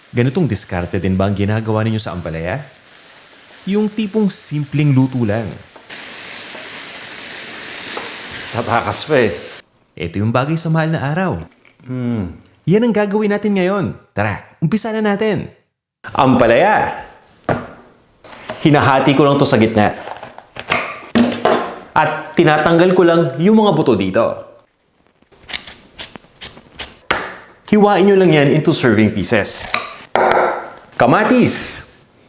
Ganitong diskarte din ba ang ginagawa ninyo sa ampalaya? Yung tipong simpleng luto lang. Tatakas pa eh. Ito yung bagay sa mahal na araw. Yan ang gagawin natin ngayon. Tara, umpisa na natin. Ampalaya! Hinahati ko lang to sa gitna. At tinatanggal ko lang yung mga buto dito. Hiwain nyo lang yan into serving pieces. Kamatis!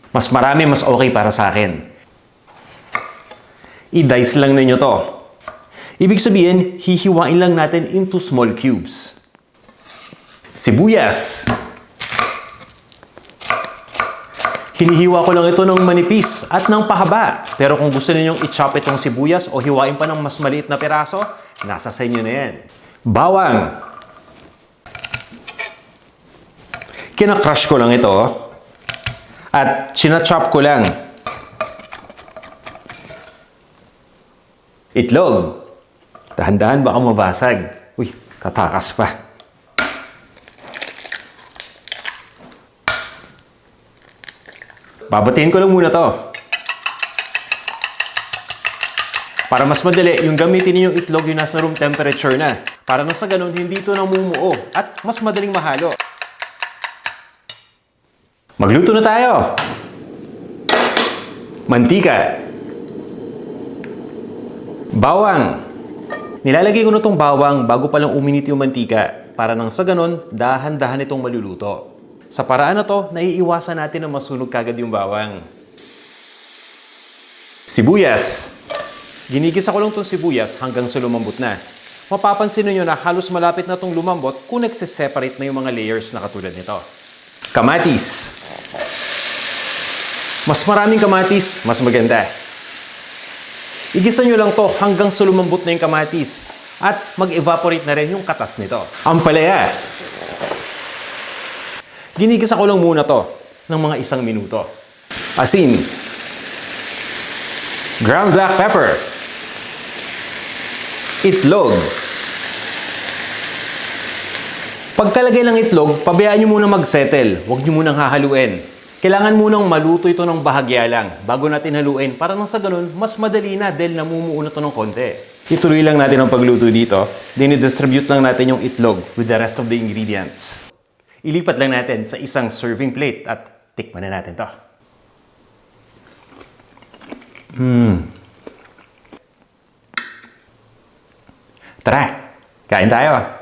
Mas marami, mas okay para sa akin. I-dice lang ninyo to. Ibig sabihin, hihiwain lang natin into small cubes. Sibuyas. Hinihiwa ko lang ito ng manipis at ng pahaba. Pero kung gusto ninyong i-chop itong sibuyas o hiwain pa ng mas maliit na piraso, nasa sa inyo na yan. Bawang. Kinakrush ko lang ito. At china-chop ko lang. Itlog. Dahan-dahan baka mabasag. Uy, tatakas pa. Babatiin ko lang muna to. Para mas madali, yung gamitin ninyong itlog yung nasa room temperature na. Para na sa ganun, hindi ito namumuo at mas madaling mahalo. Magluto na tayo. Mantika. Bawang. Nilalagay ko na itong bawang bago palang uminit yung mantika para nang sa ganun, dahan-dahan itong maluluto. Sa paraan na to, naiiwasan natin na masunog kagad yung bawang. Sibuyas. Ginigisa ko lang itong sibuyas hanggang sa lumambot na. Mapapansin niyo na halos malapit na itong lumambot kung nagsiseparate na yung mga layers na katulad nito. Kamatis. Mas maraming kamatis, mas maganda. Igisa nyo lang to hanggang sa lumambot na yung kamatis at mag-evaporate na rin yung katas nito. Ampalaya. Ginigisa ko lang muna to ng mga 1 minuto. Asin. Ground black pepper. Itlog. Pagkalagay ng itlog, pabayaan nyo muna mag-settle. Huwag nyo munang hahaluin. Kailangan munang maluto ito ng bahagya lang bago natin haluin para nang sa ganun, mas madali na dahil namumuo na ito ng konti. Ituloy lang natin ang pagluto dito. Dinidistribute lang natin yung itlog with the rest of the ingredients. Ilipat lang natin sa isang serving plate at tikman na natin to. Tara, kain tayo.